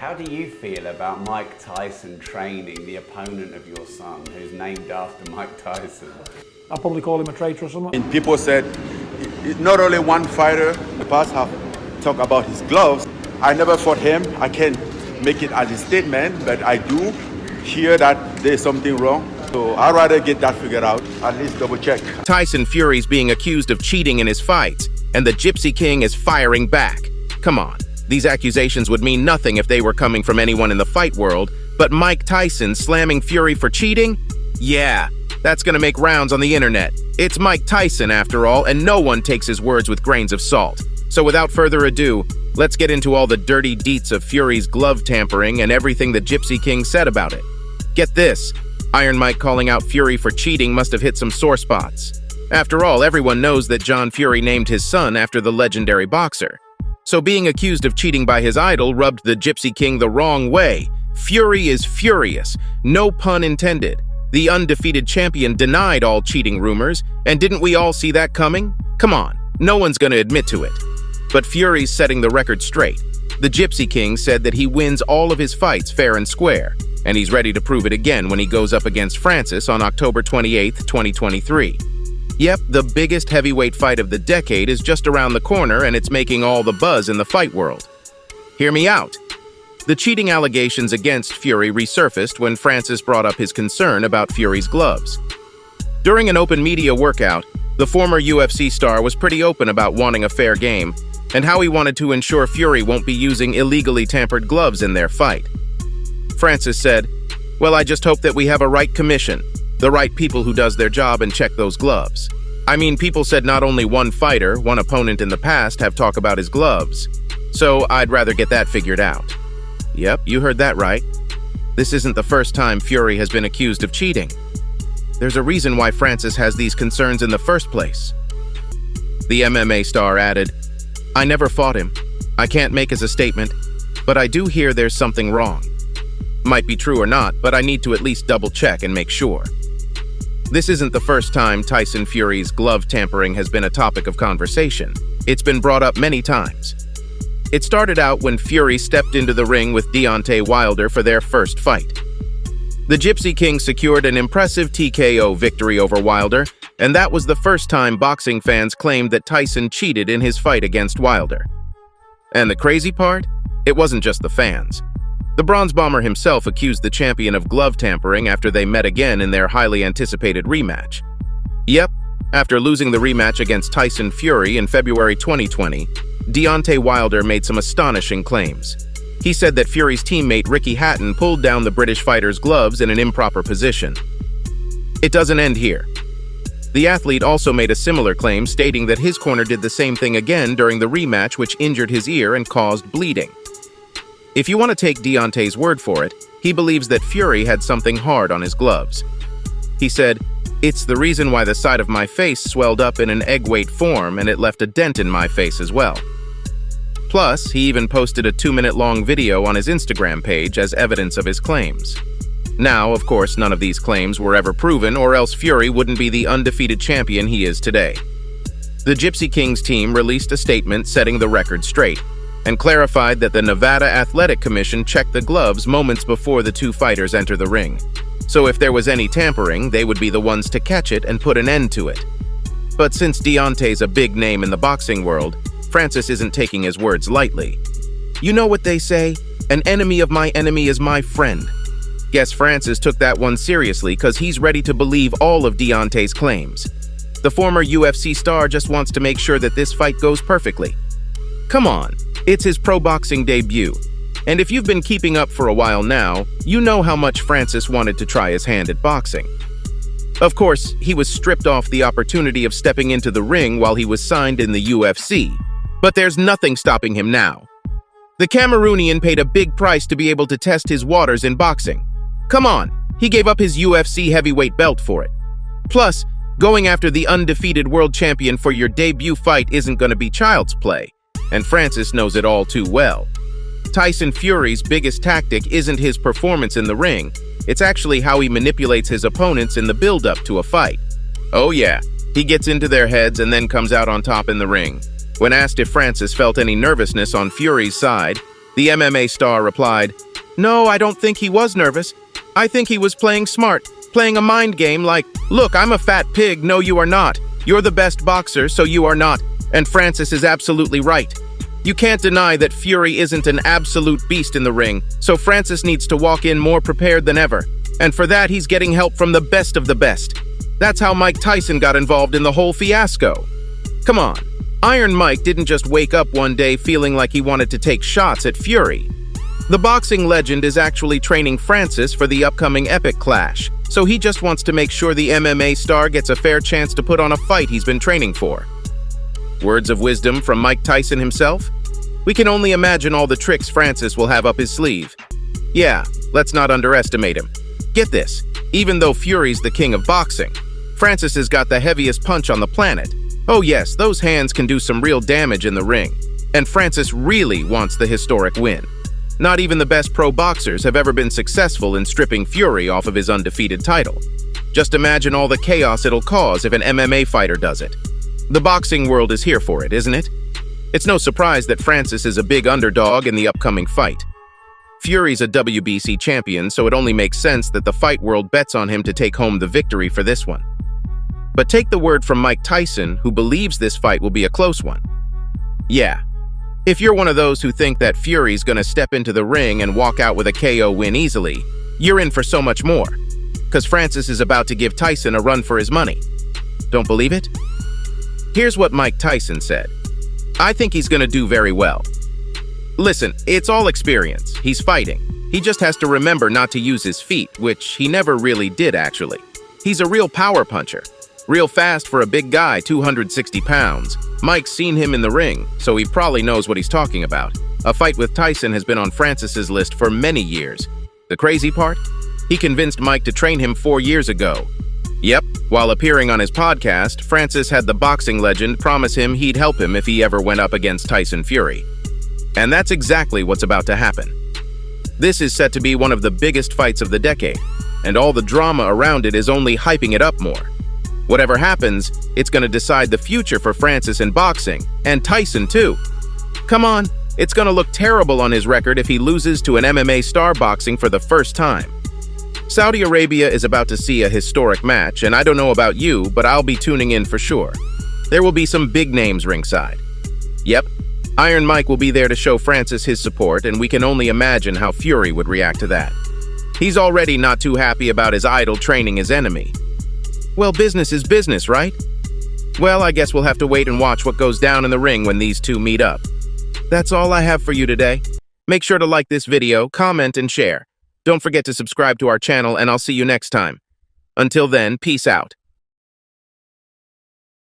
How do you feel about Mike Tyson training the opponent of your son, who's named after Mike Tyson? I'll probably call him a traitor or something. And people said, not only one fighter in the past have talked about his gloves. I never fought him. I can't make it as a statement, but I do hear that there's something wrong. So I'd rather get that figured out, at least double check. Tyson Fury's being accused of cheating in his fights, and the Gypsy King is firing back. Come on, these accusations would mean nothing if they were coming from anyone in the fight world, but Mike Tyson slamming Fury for cheating? Yeah, that's gonna make rounds on the internet. It's Mike Tyson after all, and no one takes his words with grains of salt. So without further ado, let's get into all the dirty deets of Fury's glove tampering and everything the Gypsy King said about it. Get this, Iron Mike calling out Fury for cheating must have hit some sore spots. After all, everyone knows that John Fury named his son after the legendary boxer. So being accused of cheating by his idol rubbed the Gypsy King the wrong way. Fury is furious, no pun intended. The undefeated champion denied all cheating rumors, and didn't we all see that coming? Come on, no one's gonna admit to it. But Fury's setting the record straight. The Gypsy King said that he wins all of his fights fair and square, and he's ready to prove it again when he goes up against Francis on October 28, 2023. Yep, the biggest heavyweight fight of the decade is just around the corner, and it's making all the buzz in the fight world. Hear me out. The cheating allegations against Fury resurfaced when Francis brought up his concern about Fury's gloves. During an open media workout, the former UFC star was pretty open about wanting a fair game and how he wanted to ensure Fury won't be using illegally tampered gloves in their fight. Francis said, "Well, I just hope that we have a right commission, the right people who does their job and check those gloves." I mean, people said not only one fighter, one opponent in the past have talked about his gloves, so I'd rather get that figured out. Yep, you heard that right. This isn't the first time Fury has been accused of cheating. There's a reason why Francis has these concerns in the first place. The MMA star added, "I never fought him. I can't make as a statement, but I do hear there's something wrong. Might be true or not, but I need to at least double check and make sure." This isn't the first time Tyson Fury's glove tampering has been a topic of conversation. It's been brought up many times. It started out when Fury stepped into the ring with Deontay Wilder for their first fight. The Gypsy King secured an impressive TKO victory over Wilder, and that was the first time boxing fans claimed that Tyson cheated in his fight against Wilder. And the crazy part? It wasn't just the fans. The Bronze Bomber himself accused the champion of glove tampering after they met again in their highly anticipated rematch. Yep, after losing the rematch against Tyson Fury in February 2020, Deontay Wilder made some astonishing claims. He said that Fury's teammate Ricky Hatton pulled down the British fighter's gloves in an improper position. It doesn't end here. The athlete also made a similar claim, stating that his corner did the same thing again during the rematch, which injured his ear and caused bleeding. If you want to take Deontay's word for it, he believes that Fury had something hard on his gloves. He said, "It's the reason why the side of my face swelled up in an egg-weight form, and it left a dent in my face as well." Plus, he even posted a 2-minute-long video on his Instagram page as evidence of his claims. Now, of course, none of these claims were ever proven, or else Fury wouldn't be the undefeated champion he is today. The Gypsy King's team released a statement setting the record straight, and clarified that the Nevada Athletic Commission checked the gloves moments before the two fighters enter the ring. So if there was any tampering, they would be the ones to catch it and put an end to it. But since Deontay's a big name in the boxing world, Francis isn't taking his words lightly. You know what they say, an enemy of my enemy is my friend. Guess Francis took that one seriously because he's ready to believe all of Deontay's claims. The former UFC star just wants to make sure that this fight goes perfectly. Come on, it's his pro boxing debut. And if you've been keeping up for a while now, you know how much Francis wanted to try his hand at boxing. Of course, he was stripped off the opportunity of stepping into the ring while he was signed in the UFC. But there's nothing stopping him now. The Cameroonian paid a big price to be able to test his waters in boxing. Come on, he gave up his UFC heavyweight belt for it. Plus, going after the undefeated world champion for your debut fight isn't going to be child's play, and Francis knows it all too well. Tyson Fury's biggest tactic isn't his performance in the ring, it's actually how he manipulates his opponents in the build-up to a fight. Oh yeah, he gets into their heads and then comes out on top in the ring. When asked if Francis felt any nervousness on Fury's side, The MMA star replied, "No, I don't think he was nervous. I think he was playing smart, playing a mind game like, look, I'm a fat pig, no you are not. You're the best boxer, so you are not. And Francis is absolutely right. You can't deny that Fury isn't an absolute beast in the ring, so Francis needs to walk in more prepared than ever. And for that, he's getting help from the best of the best. That's how Mike Tyson got involved in the whole fiasco. Come on, Iron Mike didn't just wake up one day feeling like he wanted to take shots at Fury. The boxing legend is actually training Francis for the upcoming epic clash, so he just wants to make sure the MMA star gets a fair chance to put on a fight he's been training for." Words of wisdom from Mike Tyson himself? We can only imagine all the tricks Francis will have up his sleeve. Yeah, let's not underestimate him. Get this, even though Fury's the king of boxing, Francis has got the heaviest punch on the planet. Oh yes, those hands can do some real damage in the ring, and Francis really wants the historic win. Not even the best pro boxers have ever been successful in stripping Fury off of his undefeated title. Just imagine all the chaos it'll cause if an MMA fighter does it. The boxing world is here for it, isn't it? It's no surprise that Francis is a big underdog in the upcoming fight. Fury's a WBC champion, so it only makes sense that the fight world bets on him to take home the victory for this one. But take the word from Mike Tyson, who believes this fight will be a close one. Yeah. If you're one of those who think that Fury's gonna step into the ring and walk out with a KO win easily, you're in for so much more. Because Francis is about to give Tyson a run for his money. Don't believe it? Here's what Mike Tyson said. "I think he's gonna do very well. Listen, it's all experience. He's fighting. He just has to remember not to use his feet, which he never really did actually. He's a real power puncher. Real fast for a big guy, 260 pounds. Mike's seen him in the ring, so he probably knows what he's talking about. A fight with Tyson has been on Francis's list for many years. The crazy part? He convinced Mike to train him 4 years ago. Yep, while appearing on his podcast, Francis had the boxing legend promise him he'd help him if he ever went up against Tyson Fury. And that's exactly what's about to happen. This is set to be one of the biggest fights of the decade, and all the drama around it is only hyping it up more. Whatever happens, it's going to decide the future for Francis in boxing, and Tyson too. Come on, it's going to look terrible on his record if he loses to an MMA star boxing for the first time. Saudi Arabia is about to see a historic match, and I don't know about you, but I'll be tuning in for sure. There will be some big names ringside. Yep, Iron Mike will be there to show Francis his support, and we can only imagine how Fury would react to that. He's already not too happy about his idol training his enemy. Well, business is business, right? Well, I guess we'll have to wait and watch what goes down in the ring when these two meet up. That's all I have for you today. Make sure to like this video, comment, and share. Don't forget to subscribe to our channel, and I'll see you next time. Until then, peace out.